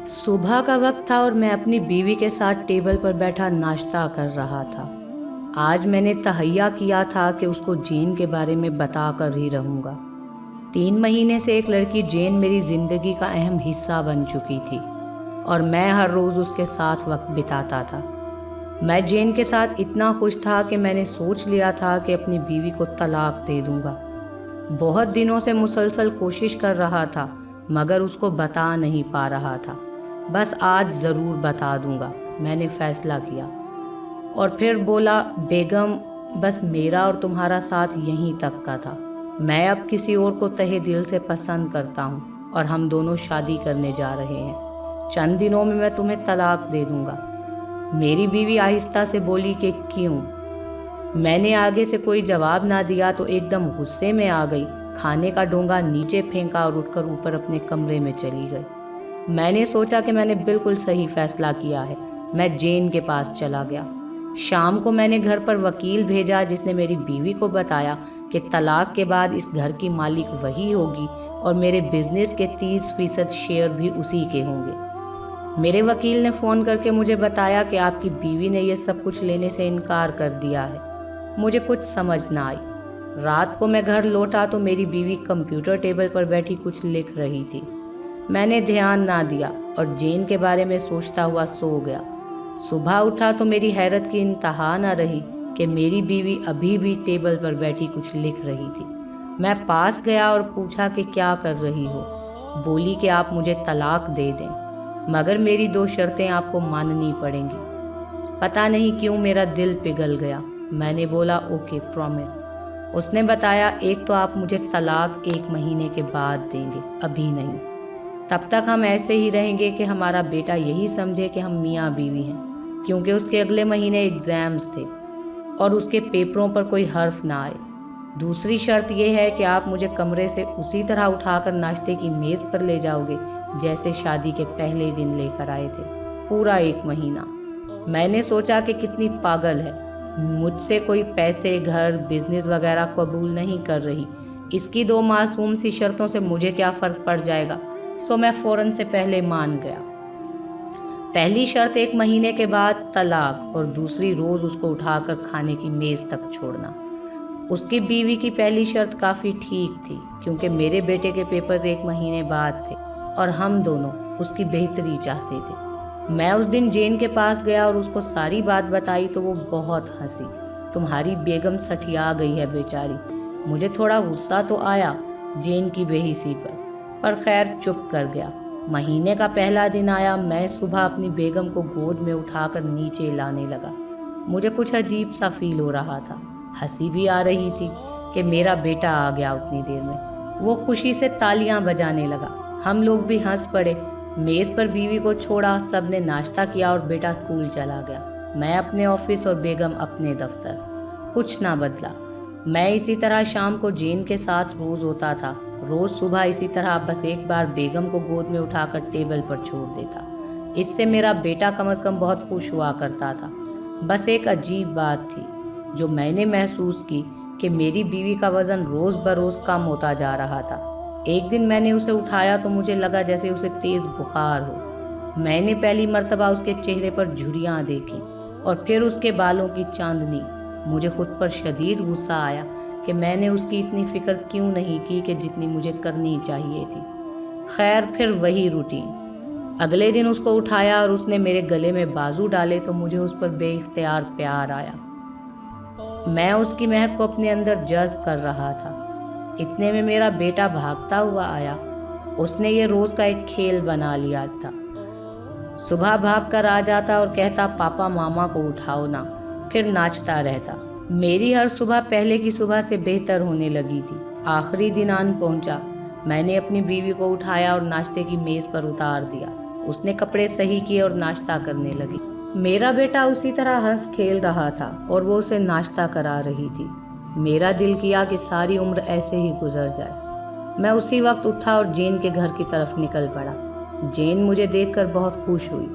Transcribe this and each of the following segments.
सुबह का वक्त था और मैं अपनी बीवी के साथ टेबल पर बैठा नाश्ता कर रहा था। आज मैंने तहैया किया था कि उसको जेन के बारे में बता कर ही रहूँगा। 3 महीने से एक लड़की जेन मेरी ज़िंदगी का अहम हिस्सा बन चुकी थी और मैं हर रोज़ उसके साथ वक्त बिताता था। मैं जेन के साथ इतना खुश था कि मैंने सोच लिया था कि अपनी बीवी को तलाक दे दूँगा। बहुत दिनों से मुसलसल कोशिश कर रहा था मगर उसको बता नहीं पा रहा था। बस आज ज़रूर बता दूंगा, मैंने फ़ैसला किया। और फिर बोला, बेगम, बस मेरा और तुम्हारा साथ यहीं तक का था। मैं अब किसी और को तहे दिल से पसंद करता हूँ और हम दोनों शादी करने जा रहे हैं। चंद दिनों में मैं तुम्हें तलाक दे दूंगा। मेरी बीवी आहिस्ता से बोली कि क्यों? मैंने आगे से कोई जवाब ना दिया तो एकदम गुस्से में आ गई, खाने का डोंगा नीचे फेंका और उठकर ऊपर अपने कमरे में चली गई। मैंने सोचा कि मैंने बिल्कुल सही फैसला किया है। मैं जेन के पास चला गया। शाम को मैंने घर पर वकील भेजा जिसने मेरी बीवी को बताया कि तलाक के बाद इस घर की मालिक वही होगी और मेरे बिजनेस के 30% शेयर भी उसी के होंगे। मेरे वकील ने फ़ोन करके मुझे बताया कि आपकी बीवी ने यह सब कुछ लेने से इनकार कर दिया है। मुझे कुछ समझ ना आई। रात को मैं घर लौटा तो मेरी बीवी कंप्यूटर टेबल पर बैठी कुछ लिख रही थी। मैंने ध्यान ना दिया और जेन के बारे में सोचता हुआ सो गया। सुबह उठा तो मेरी हैरत की इंतहा न रही कि मेरी बीवी अभी भी टेबल पर बैठी कुछ लिख रही थी। मैं पास गया और पूछा कि क्या कर रही हो? बोली कि आप मुझे तलाक दे दें, मगर मेरी 2 शर्तें आपको माननी पड़ेंगी। पता नहीं क्यों मेरा दिल पिघल गया। मैंने बोला, ओके, प्रॉमिस। उसने बताया, एक तो आप मुझे तलाक 1 महीने के बाद देंगे, अभी नहीं। तब तक हम ऐसे ही रहेंगे कि हमारा बेटा यही समझे कि हम मियाँ बीवी हैं, क्योंकि उसके अगले महीने एग्ज़ाम्स थे और उसके पेपरों पर कोई हर्फ ना आए। दूसरी शर्त यह है कि आप मुझे कमरे से उसी तरह उठाकर नाश्ते की मेज़ पर ले जाओगे जैसे शादी के पहले दिन लेकर आए थे, पूरा 1 महीना। मैंने सोचा कि कितनी पागल है, मुझसे कोई पैसे, घर, बिजनेस वगैरह कबूल नहीं कर रही। इसकी 2 मासूम सी शर्तों से मुझे क्या फ़र्क पड़ जाएगा। सो मैं फ़ौरन से पहले मान गया। पहली शर्त 1 महीने के बाद तलाक और दूसरी रोज़ उसको उठाकर खाने की मेज़ तक छोड़ना। उसकी बीवी की पहली शर्त काफ़ी ठीक थी क्योंकि मेरे बेटे के पेपर्स 1 महीने बाद थे और हम दोनों उसकी बेहतरी चाहते थे। मैं उस दिन जेन के पास गया और उसको सारी बात बताई तो वो बहुत हंसी। तुम्हारी बेगम सठिया गई है बेचारी। मुझे थोड़ा गुस्सा तो आया जेन की बेहिसी पर खैर चुप कर गया। महीने का पहला दिन आया। मैं सुबह अपनी बेगम को गोद में उठाकर नीचे लाने लगा। मुझे कुछ अजीब सा फील हो रहा था। हंसी भी आ रही थी कि मेरा बेटा आ गया उतनी देर में। वो खुशी से तालियां बजाने लगा। हम लोग भी हंस पड़े। मेज़ पर बीवी को छोड़ा, सबने नाश्ता किया और बेटा स्कूल चला गया। मैं अपने ऑफिस और बेगम अपने दफ्तर। कुछ ना बदला। मैं इसी तरह शाम को जेन के साथ रोज़ होता था। रोज़ सुबह इसी तरह बस एक बार बेगम को गोद में उठाकर टेबल पर छोड़ देता। इससे मेरा बेटा कम से कम बहुत खुश हुआ करता था। बस एक अजीब बात थी जो मैंने महसूस की कि मेरी बीवी का वज़न रोज़ बरोज़ कम होता जा रहा था। एक दिन मैंने उसे उठाया तो मुझे लगा जैसे उसे तेज़ बुखार हो। मैंने पहली मर्तबा उसके चेहरे पर झुर्रियाँ देखी और फिर उसके बालों की चांदनी। मुझे खुद पर शदीद गुस्सा आया कि मैंने उसकी इतनी फ़िक्र क्यों नहीं की कि जितनी मुझे करनी चाहिए थी। खैर फिर वही रूटीन। अगले दिन उसको उठाया और उसने मेरे गले में बाजू डाले तो मुझे उस पर बेइख्तियार प्यार आया। मैं उसकी महक को अपने अंदर जज्ब कर रहा था। इतने में मेरा बेटा भागता हुआ आया। उसने ये रोज़ का एक खेल बना लिया था। सुबह भाग कर आ जाता और कहता, पापा मामा को उठाओ ना, फिर नाचता रहता। मेरी हर सुबह पहले की सुबह से बेहतर होने लगी थी। आखिरी दिन आन पहुंचा। मैंने अपनी बीवी को उठाया और नाश्ते की मेज़ पर उतार दिया। उसने कपड़े सही किए और नाश्ता करने लगी। मेरा बेटा उसी तरह हंस खेल रहा था और वो उसे नाश्ता करा रही थी। मेरा दिल किया कि सारी उम्र ऐसे ही गुजर जाए। मैं उसी वक्त उठा और जेन के घर की तरफ निकल पड़ा। जेन मुझे देखकर बहुत खुश हुई।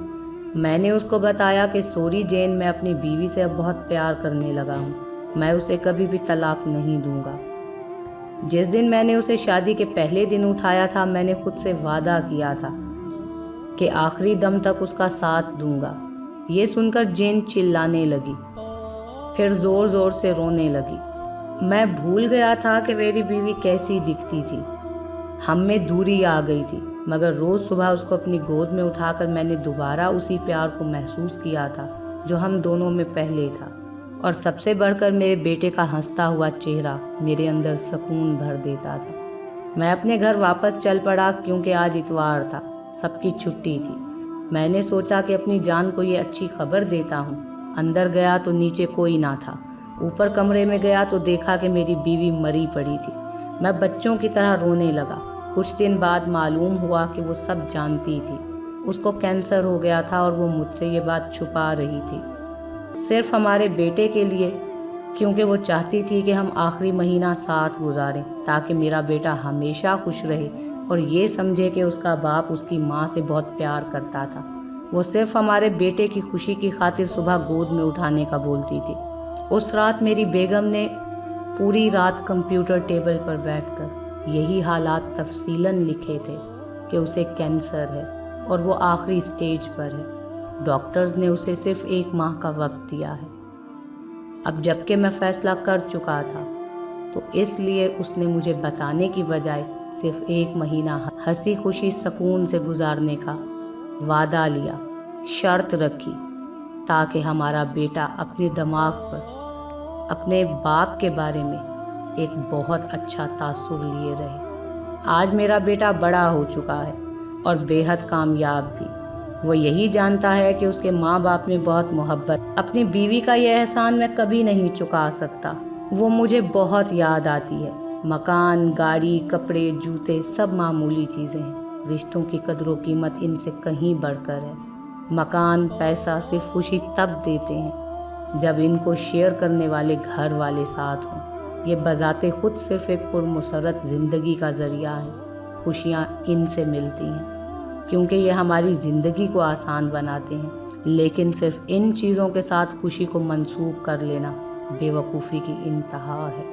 मैंने उसको बताया कि सॉरी जेन, मैं अपनी बीवी से अब बहुत प्यार करने लगा हूँ। मैं उसे कभी भी तलाक नहीं दूंगा। जिस दिन मैंने उसे शादी के पहले दिन उठाया था मैंने खुद से वादा किया था کہ آخری دم تک اس کا ساتھ دوں گا۔ یہ سن کر جین چلانے لگی، پھر زور زور سے رونے لگی۔ میں بھول گیا تھا کہ میری بیوی کیسی دکھتی تھی۔ ہم میں دوری آ گئی تھی، مگر روز صبح اس کو اپنی گود میں اٹھا کر میں نے دوبارہ اسی پیار کو محسوس کیا تھا جو ہم دونوں میں پہلے تھا، اور سب سے بڑھ کر میرے بیٹے کا ہنستا ہوا چہرہ میرے اندر سکون بھر دیتا تھا۔ میں اپنے گھر واپس چل پڑا کیونکہ آج اتوار تھا، سب کی چھٹی تھی۔ میں نے سوچا کہ اپنی جان کو یہ اچھی خبر دیتا ہوں۔ اندر گیا تو نیچے کوئی نہ تھا۔ اوپر کمرے میں گیا تو دیکھا کہ میری بیوی مری پڑی تھی۔ میں بچوں کی طرح رونے لگا۔ کچھ دن بعد معلوم ہوا کہ وہ سب جانتی تھی۔ اس کو کینسر ہو گیا تھا اور وہ مجھ سے یہ بات چھپا رہی تھی، صرف ہمارے بیٹے کے لیے، کیونکہ وہ چاہتی تھی کہ ہم آخری مہینہ ساتھ گزاریں تاکہ میرا بیٹا ہمیشہ خوش رہے اور یہ سمجھے کہ اس کا باپ اس کی ماں سے بہت پیار کرتا تھا۔ وہ صرف ہمارے بیٹے کی خوشی کی خاطر صبح گود میں اٹھانے کا بولتی تھی۔ اس رات میری بیگم نے پوری رات کمپیوٹر ٹیبل پر بیٹھ کر یہی حالات تفصیلاً لکھے تھے کہ اسے کینسر ہے اور وہ آخری سٹیج پر ہے۔ ڈاکٹرز نے اسے صرف 1 ماہ کا وقت دیا ہے۔ اب جب کہ میں فیصلہ کر چکا تھا تو اس لیے اس نے مجھے بتانے کی بجائے صرف 1 مہینہ ہنسی خوشی سکون سے گزارنے کا وعدہ لیا، شرط رکھی تاکہ ہمارا بیٹا اپنے دماغ پر اپنے باپ کے بارے میں ایک بہت اچھا تاثر لیے رہے۔ آج میرا بیٹا بڑا ہو چکا ہے اور بے حد کامیاب بھی۔ وہ یہی جانتا ہے کہ اس کے ماں باپ میں بہت محبت۔ اپنی بیوی کا یہ احسان میں کبھی نہیں چکا سکتا۔ وہ مجھے بہت یاد آتی ہے۔ مکان، گاڑی، کپڑے، جوتے سب معمولی چیزیں ہیں، رشتوں کی قدر و قیمت ان سے کہیں بڑھ کر ہے۔ مکان، پیسہ صرف خوشی تب دیتے ہیں جب ان کو شیئر کرنے والے گھر والے ساتھ ہوں۔ یہ بذات خود صرف ایک پرمسرت زندگی کا ذریعہ ہے۔ خوشیاں ان سے ملتی ہیں کیونکہ یہ ہماری زندگی کو آسان بناتے ہیں، لیکن صرف ان چیزوں کے ساتھ خوشی کو منسوب کر لینا بے وقوفی کی انتہا ہے۔